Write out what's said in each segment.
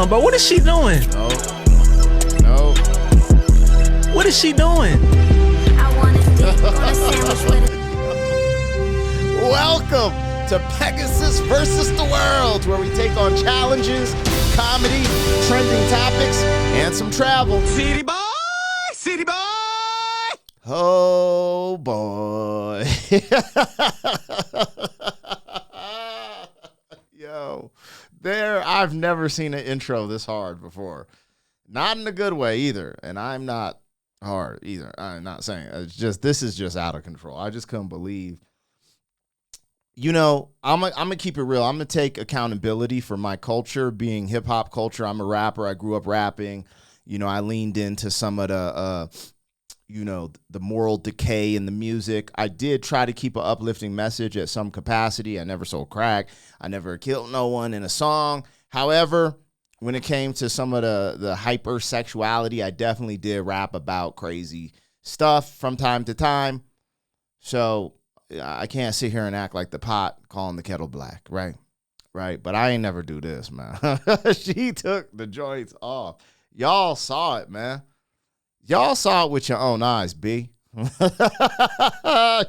on, bro. What is she doing? No. No. What is she doing? I want to stick on a sandwich with it. Welcome to Pegasus versus the World, where we take on challenges, comedy, trending topics, and some travel. City boy, city boy. Oh, boy. Yo, I've never seen an intro this hard before. Not in a good way either. And I'm not hard either. I'm not saying it's just, this is just out of control. I just couldn't believe. You know, I'm gonna keep it real. I'm gonna take accountability for my culture being hip hop culture. I'm a rapper. I grew up rapping. You know, I leaned into some of the, the moral decay in the music. I did try to keep an uplifting message at some capacity. I never sold crack. I never killed no one in a song. However, when it came to some of the hypersexuality, I definitely did rap about crazy stuff from time to time. So I can't sit here and act like the pot calling the kettle black, right? Right. But I ain't never do this, man. She took the joints off. Y'all saw it, man. Y'all saw it with your own eyes, B.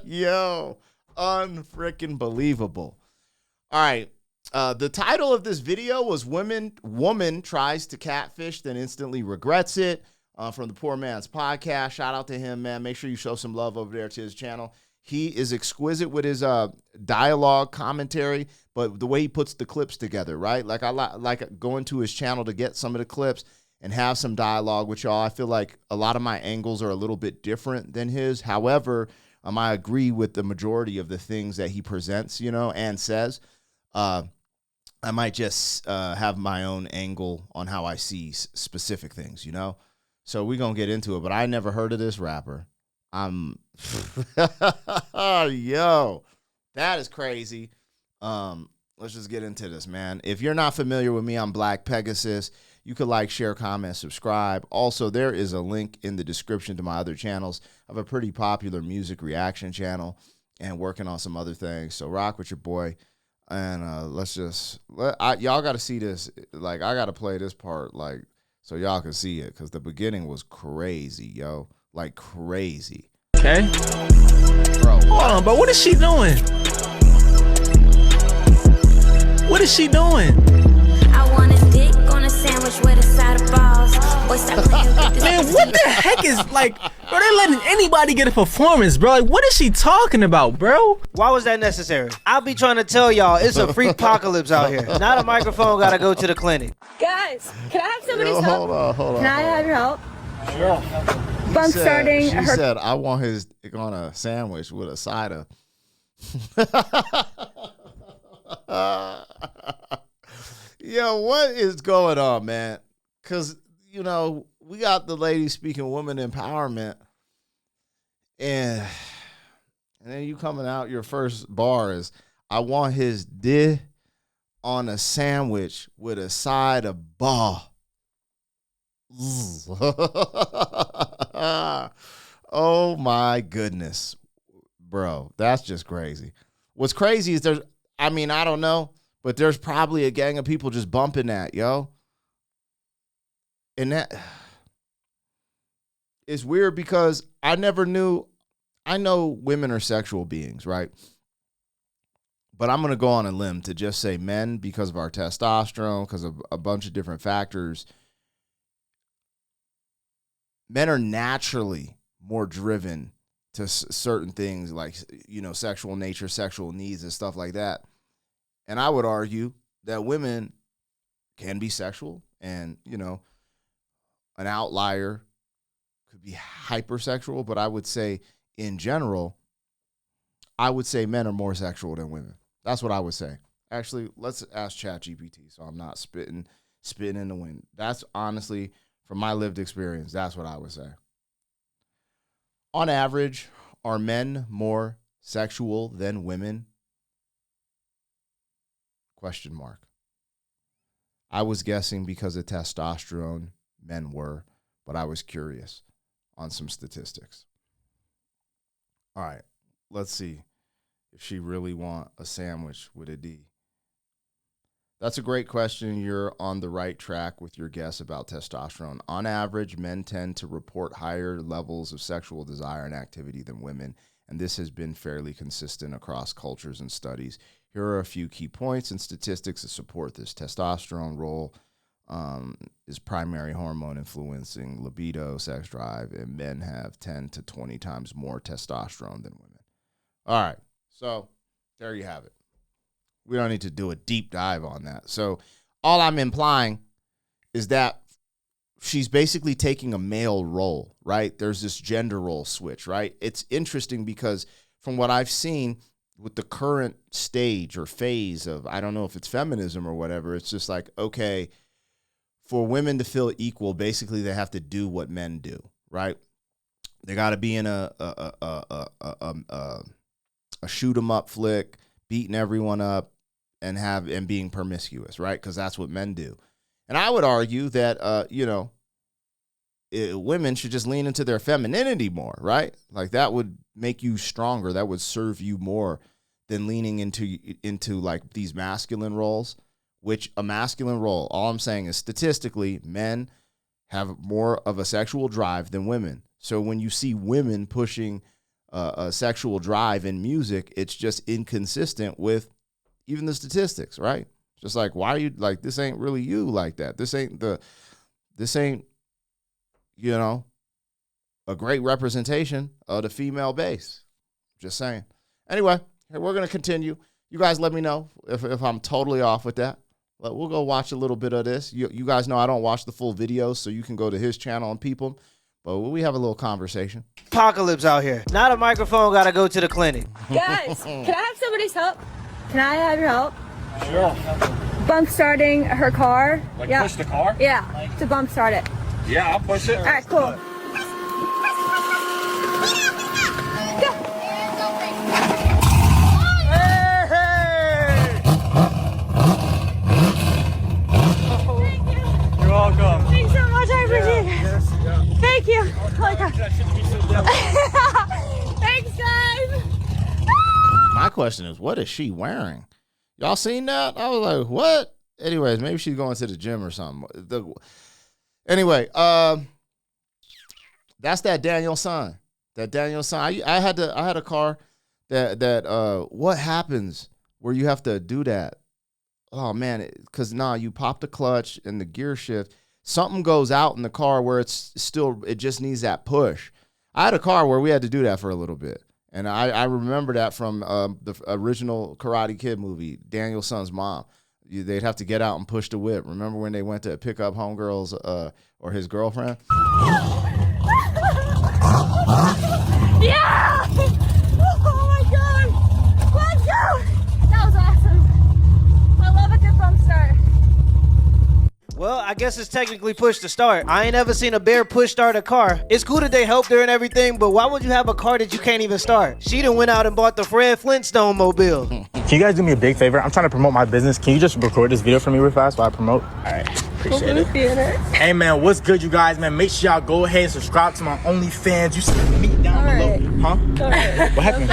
Yo, unfreaking believable. All right. The title of this video was Woman Tries to Catfish, Then Instantly Regrets It, from the Poor Man's Podcast. Shout out to him, man. Make sure you show some love over there to his channel. He is exquisite with his dialogue commentary, but the way he puts the clips together, right? Like I like going to his channel to get some of the clips and have some dialogue with y'all. I feel like a lot of my angles are a little bit different than his. However, I agree with the majority of the things that he presents, and says. I might just have my own angle on how I see specific things, So we're going to get into it, but I never heard of this rapper. Yo, that is crazy. Let's just get into this, man. If you're not familiar with me, I'm Black Pegasus. You could like, share, comment, subscribe. Also, there is a link in the description to my other channels. I have a pretty popular music reaction channel and working on some other things. So rock with your boy. And y'all got to see this. Like, I got to play this part, like, so y'all can see it, because the beginning was crazy, yo. Like, crazy. Okay. Bro, hold on, bro. What is she doing? What is she doing? I want to stick on a sandwich with a side of balls. Boy, stop playing with this. Man, what the heck is, like, bro, they're letting anybody get a performance, bro. Like, what is she talking about, bro? Why was that necessary? I'll be trying to tell y'all, it's a free apocalypse out here. Not a microphone gotta go to the clinic. Guys, can I have somebody's yo, help? hold on. Can I have your help? She Starting her. said, I want his on a sandwich with a side of. Yo, what is going on, man? Because, we got the lady speaking woman empowerment, and then you coming out, your first bar is, I want his dick on a sandwich with a side of ball. Oh my goodness, bro, that's just crazy. What's crazy is I don't know, but there's probably a gang of people just bumping that, yo. And that is weird, because I know women are sexual beings, right? But I'm going to go on a limb to just say men, because of our testosterone, because of a bunch of different factors, men are naturally more driven to certain things like, sexual nature, sexual needs, and stuff like that. And I would argue that women can be sexual, and, an outlier could be hypersexual. But I would say, in general, men are more sexual than women. That's what I would say. Actually, let's ask ChatGPT, so I'm not spitting in the wind. That's honestly, from my lived experience, that's what I would say. On average, are men more sexual than women? Question mark. I was guessing because of testosterone, men were, but I was curious on some statistics. All right, let's see if she really want a sandwich with a D. That's a great question. You're on the right track with your guess about testosterone. On average, men tend to report higher levels of sexual desire and activity than women, and this has been fairly consistent across cultures and studies. Here are a few key points and statistics that support this. Testosterone role is primary hormone influencing libido, sex drive, and men have 10 to 20 times more testosterone than women. All right, so there you have it. We don't need to do a deep dive on that. So all I'm implying is that she's basically taking a male role, right? There's this gender role switch, right? It's interesting because from what I've seen with the current stage or phase of, I don't know if it's feminism or whatever, it's just like, okay, for women to feel equal, basically they have to do what men do, right? They got to be in a shoot 'em up flick, beating everyone up, and being promiscuous, right? Because that's what men do. And I would argue that women should just lean into their femininity more, right? Like that would make you stronger. That would serve you more than leaning into like these masculine roles. Which a masculine role, all I'm saying is statistically, men have more of a sexual drive than women. So when you see women pushing a sexual drive in music, it's just inconsistent with even the statistics, right? Just like, why are you like, this ain't really you like that. This ain't a great representation of the female base. Just saying. Anyway, we're going to continue. You guys let me know if I'm totally off with that. But we'll go watch a little bit of this. You guys know I don't watch the full videos, so you can go to his channel and peep them. But we have a little conversation. Apocalypse out here. Not a microphone, gotta go to the clinic. Guys, can I have somebody's help? Can I have your help? Sure. Bump starting her car. Like push the car? Yeah, to bump start it. Yeah, I'll push it. All right, cool. You're welcome. Thanks so much, I appreciate it. Thank you. Oh my God. Thanks, guys. My question is, what is she wearing? Y'all seen that? I was like, what? Anyways, maybe she's going to the gym or something. Anyway, that's that Daniel son. That Daniel son. I had a car that what happens where you have to do that? Oh man, because you pop the clutch and the gear shift. Something goes out in the car where it just needs that push. I had a car where we had to do that for a little bit. And I remember that from the original Karate Kid movie, Daniel's son's mom. They'd have to get out and push the whip. Remember when they went to pick up homegirls or his girlfriend? Yeah! Oh my God! Let's go! That was awesome. I love a good bump start. Well, I guess it's technically push to start. I ain't ever seen a bear push start a car. It's cool that they helped her and everything, but why would you have a car that you can't even start? She done went out and bought the Fred Flintstone mobile. Can you guys do me a big favor? I'm trying to promote my business. Can you just record this video for me real fast while I promote? All right, appreciate it. Hey man, what's good, you guys, man? Make sure y'all go ahead and subscribe to my OnlyFans. You see me down below. Huh? All right. What happened?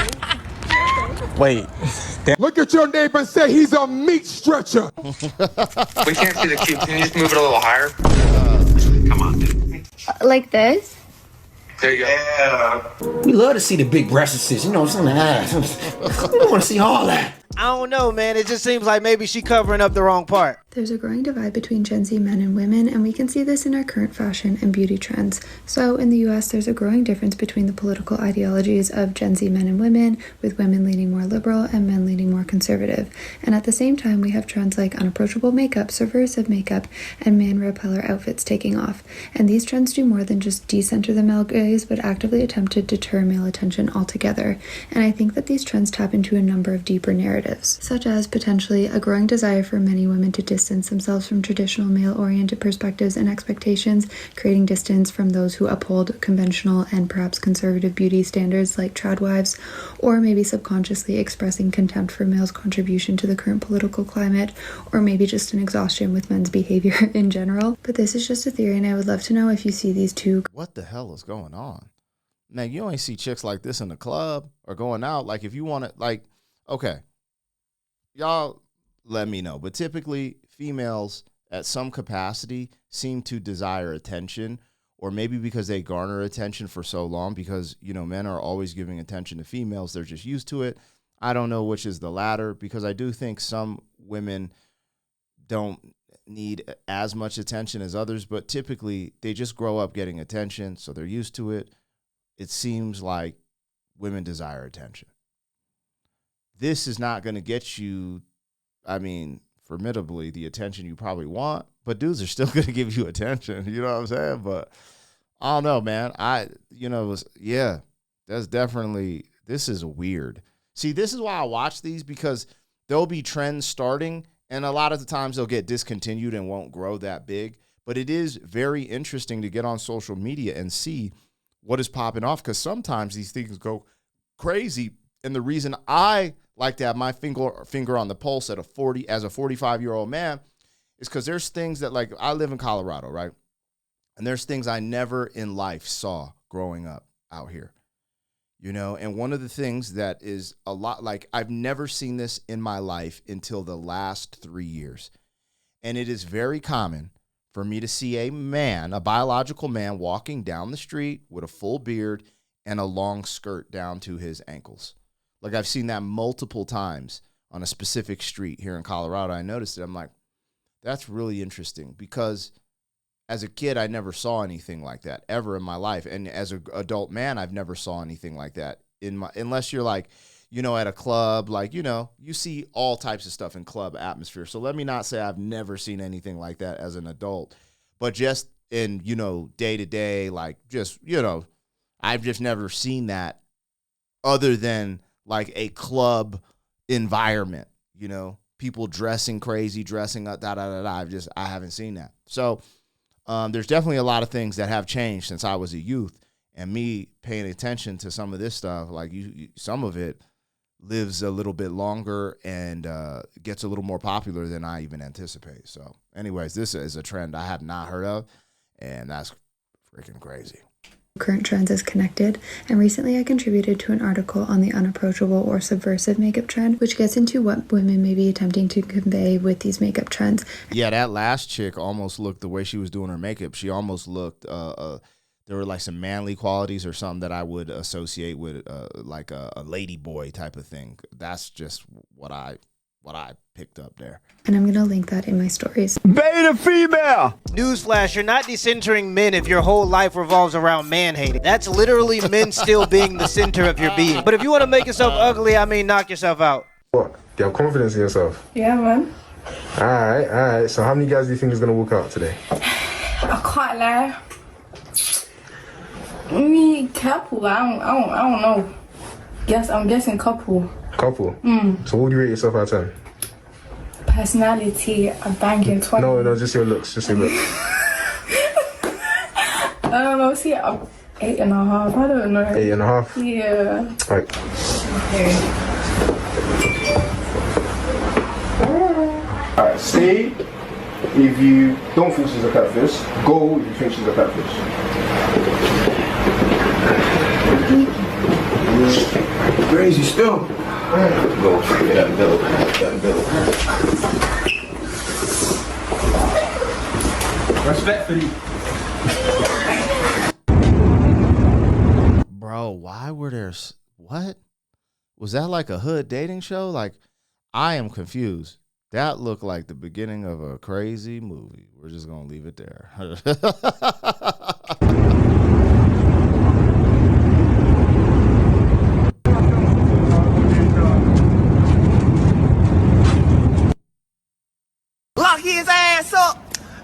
Wait. Look at your neighbor and say he's a meat stretcher. We can't see the cube. Can you just move it a little higher? Come on, dude. Like this? There you go. Yeah. We love to see the big breasts, you know what I'm saying? We don't want to see all that. I don't know, man. It just seems like maybe she covering up the wrong part. There's a growing divide between Gen Z men and women, and we can see this in our current fashion and beauty trends. So in the US, there's a growing difference between the political ideologies of Gen Z men and women, with women leaning more liberal and men leaning more conservative. And at the same time, we have trends like unapproachable makeup, subversive makeup, and man repeller outfits taking off. And these trends do more than just decenter the male gaze, but actively attempt to deter male attention altogether. And I think that these trends tap into a number of deeper narratives, such as potentially a growing desire for many women to distance themselves from traditional male-oriented perspectives and expectations, creating distance from those who uphold conventional and perhaps conservative beauty standards like trad wives, or maybe subconsciously expressing contempt for males' contribution to the current political climate, or maybe just an exhaustion with men's behavior in general. But this is just a theory, and I would love to know if you see these two. What the hell is going on? Man, you ain't see chicks like this in the club or going out. Like, if you want to, like, okay, y'all let me know. But typically, females at some capacity seem to desire attention, or maybe because they garner attention for so long, because, you know, men are always giving attention to females. They're just used to it. I don't know which is the latter, because I do think some women don't need as much attention as others, but typically they just grow up getting attention, so they're used to it. It seems like women desire attention. This is not going to get you, I mean, formidably, the attention you probably want, but dudes are still going to give you attention. You know what I'm saying? But I don't know, man. That's definitely, this is weird. See, this is why I watch these, because there'll be trends starting, and a lot of the times they'll get discontinued and won't grow that big. But it is very interesting to get on social media and see what is popping off, because sometimes these things go crazy. And the reason I like to have my finger on the pulse as a 45-year-old man is because there's things that, like, I live in Colorado, right? And there's things I never in life saw growing up out here. You know, and one of the things that is a lot, like, I've never seen this in my life until the last 3 years. And it is very common for me to see a man, a biological man, walking down the street with a full beard and a long skirt down to his ankles. Like, I've seen that multiple times on a specific street here in Colorado. I noticed it. I'm like, that's really interesting, because as a kid, I never saw anything like that ever in my life. And as an adult man, I've never saw anything like that unless you're, like, you know, at a club, like, you know, you see all types of stuff in club atmosphere. So let me not say I've never seen anything like that as an adult, but just in, you know, day to day, like, just, you know, I've just never seen that other than like a club environment, you know, people dressing crazy, dressing up, I haven't seen that. So, there's definitely a lot of things that have changed since I was a youth, and me paying attention to some of this stuff, like some of it lives a little bit longer and gets a little more popular than I even anticipate. So anyways, this is a trend I had not heard of, and that's freaking crazy. Current trends is connected, and recently I contributed to an article on the unapproachable or subversive makeup trend, which gets into what women may be attempting to convey with these makeup trends. Yeah, that last chick almost looked, the way she was doing her makeup, she almost looked, there were like some manly qualities or something that I would associate with like a lady boy type of thing. That's just what I picked up there. And I'm going to link that in my stories. Beta female! Newsflash, you're not decentering men if your whole life revolves around man hating. That's literally men still being the center of your being. But if you want to make yourself ugly, I mean, knock yourself out. What? Do you have confidence in yourself? Yeah, man. Alright. So how many guys do you think is going to walk out today? I can't lie. Maybe couple. I don't know. I'm guessing couple. Couple? So what would you rate yourself out of 10? Personality, a banging 20. No, just your looks. I don't know, see, 8.5. I don't know. 8.5? Yeah. Right. Alright, stay if you don't think she's a catfish. Go if you think she's a catfish. Crazy still. Go get that bill. Respectfully. Bro, why were there, what? Was that like a hood dating show? Like, I am confused. That looked like the beginning of a crazy movie. We're just going to leave it there. Lock his ass up!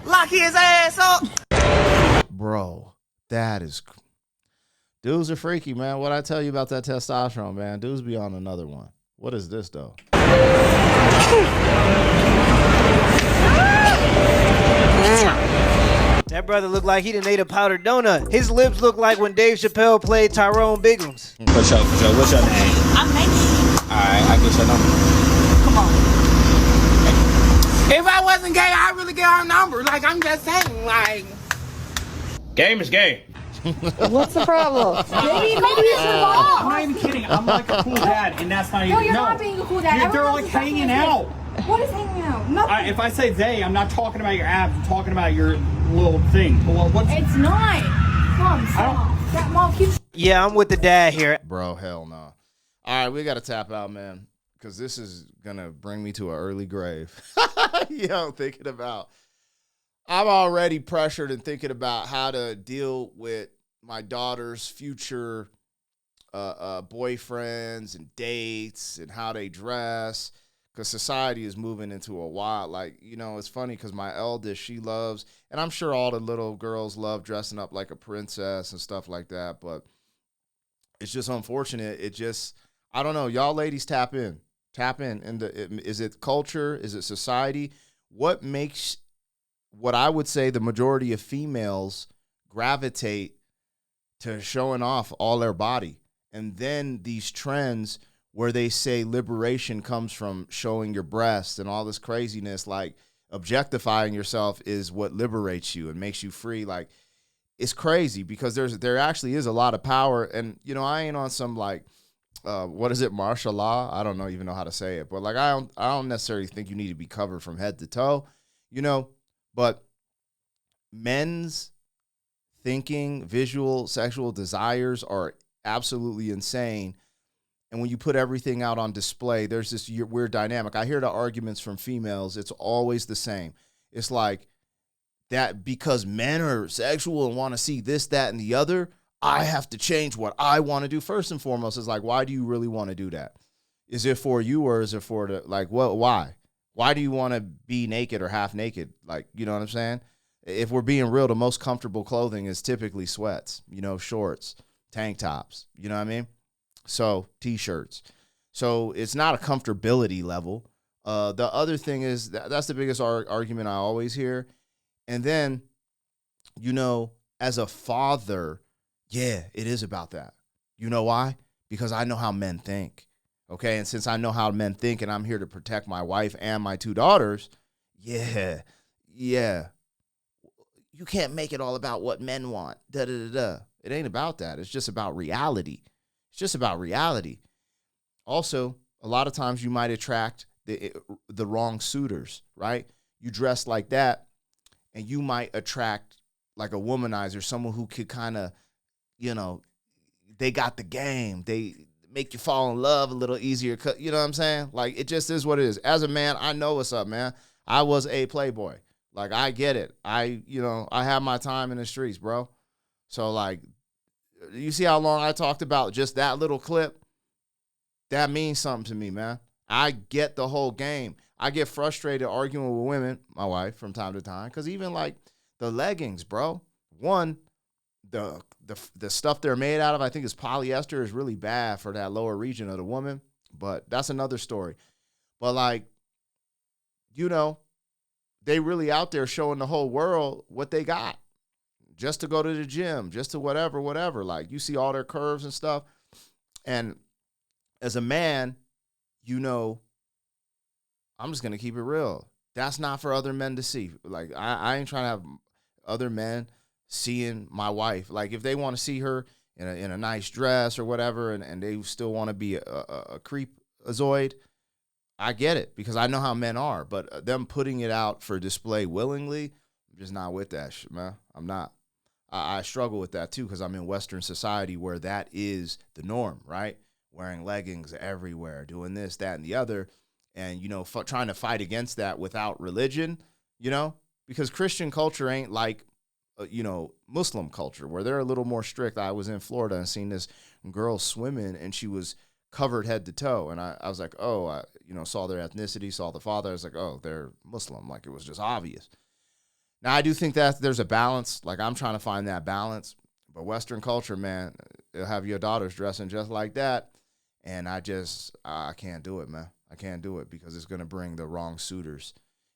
Lock his ass up! Bro, that is... Dudes are freaky, man. What I tell you about that testosterone, man? Dudes be on another one. What is this, though? That brother looked like he done ate a powdered donut. His lips look like when Dave Chappelle played Tyrone Biggums. What's up? What's your name? I'm Megan. Alright, I get your number. Come on. If I wasn't gay, I'd really get our number. Like, I'm just saying, like... Game is game. What's the problem? Maybe it's involved. I'm not even kidding. I'm like a cool dad, and that's not even... No, you're not being a cool dad. They're like hanging out. What is hanging out? Nothing. If I say they, I'm not talking about your abs. I'm talking about your little thing. What's? It's not. Mom, stop. That mom keeps. Yeah, I'm with the dad here. Bro, hell no. All right, we got to tap out, man, because this is going to bring me to an early grave. Yo, thinking about, I'm already pressured and thinking about how to deal with my daughter's future boyfriends and dates and how they dress, because society is moving into a wild, like, you know, it's funny because my eldest, she loves, and I'm sure all the little girls love dressing up like a princess and stuff like that, but it's just unfortunate. It just, I don't know. Y'all ladies tap in. Is it culture? Is it society? What makes, what I would say the majority of females gravitate to showing off all their body? And then these trends where they say liberation comes from showing your breasts and all this craziness, like objectifying yourself is what liberates you and makes you free. Like, it's crazy because there actually is a lot of power. And, you know, I ain't on some like, what is it, martial law? I don't even know how to say it. But like, I don't necessarily think you need to be covered from head to toe, you know, but men's thinking, visual, sexual desires are absolutely insane. And when you put everything out on display, there's this weird dynamic. I hear the arguments from females. It's always the same. It's like that because men are sexual and want to see this, that, and the other, I have to change what I want to do. First and foremost, is like, why do you really want to do that? Is it for you or is it for the, like, what, why? Why do you want to be naked or half naked? Like, you know what I'm saying? If we're being real, the most comfortable clothing is typically sweats, you know, shorts, tank tops, you know what I mean? So t-shirts. So it's not a comfortability level. The other thing is that's the biggest argument I always hear. And then, you know, as a father, yeah, it is about that. You know why? Because I know how men think. Okay. And since I know how men think and I'm here to protect my wife and my two daughters, yeah. You can't make it all about what men want. It ain't about that. It's just about reality. It's just about reality. Also, a lot of times you might attract the wrong suitors, right? You dress like that and you might attract like a womanizer, someone who could kind of, you know, they got the game. They make you fall in love a little easier. You know what I'm saying? Like, it just is what it is. As a man, I know what's up, man. I was a playboy. Like, I get it. I have my time in the streets, bro. So, like, you see how long I talked about just that little clip? That means something to me, man. I get the whole game. I get frustrated arguing with women, my wife, from time to time, because even, like, the leggings, bro. One, the stuff they're made out of, I think is polyester, is really bad for that lower region of the woman. But that's another story. But, like, you know, they really out there showing the whole world what they got just to go to the gym, just to whatever. Like, you see all their curves and stuff. And as a man, you know, I'm just going to keep it real. That's not for other men to see. Like, I ain't trying to have other men seeing my wife. Like, if they want to see her in a nice dress or whatever, and they still want to be a creepazoid, I get it, because I know how men are. But them putting it out for display willingly, I'm just not with that shit, man. I'm not. I struggle with that, too, because I'm in Western society where that is the norm, right? Wearing leggings everywhere, doing this, that, and the other. And, you know, trying to fight against that without religion, you know, because Christian culture ain't like, you know, Muslim culture, where they're a little more strict. I was in Florida and seen this girl swimming, and she was covered head to toe. And I was like, oh, I saw their ethnicity, saw the father. I was like, oh, they're Muslim. Like, it was just obvious. Now, I do think that there's a balance. Like, I'm trying to find that balance. But Western culture, man, it'll have your daughters dressing just like that. And I can't do it, man. I can't do it because it's going to bring the wrong suitors.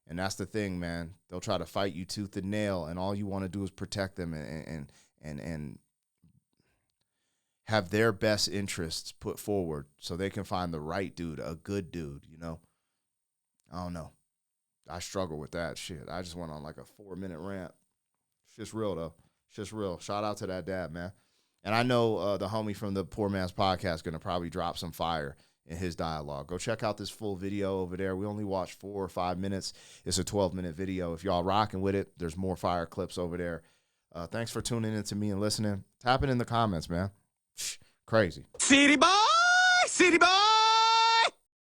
And that's the thing, man. They'll try to fight you tooth and nail, and all you want to do is protect them and have their best interests put forward so they can find the right dude, a good dude, you know? I don't know. I struggle with that shit. I just went on like a 4-minute rant. It's just real, though. It's just real. Shout out to that dad, man. And I know the homie from the Poor Man's Podcast is going to probably drop some fire in his dialogue. Go check out this full video over there. We only watched 4 or 5 minutes. It's a 12-minute video. If y'all rocking with it, there's more fire clips over there. Thanks for tuning in to me and listening. Tap it in the comments, man. Crazy. City boy! City boy!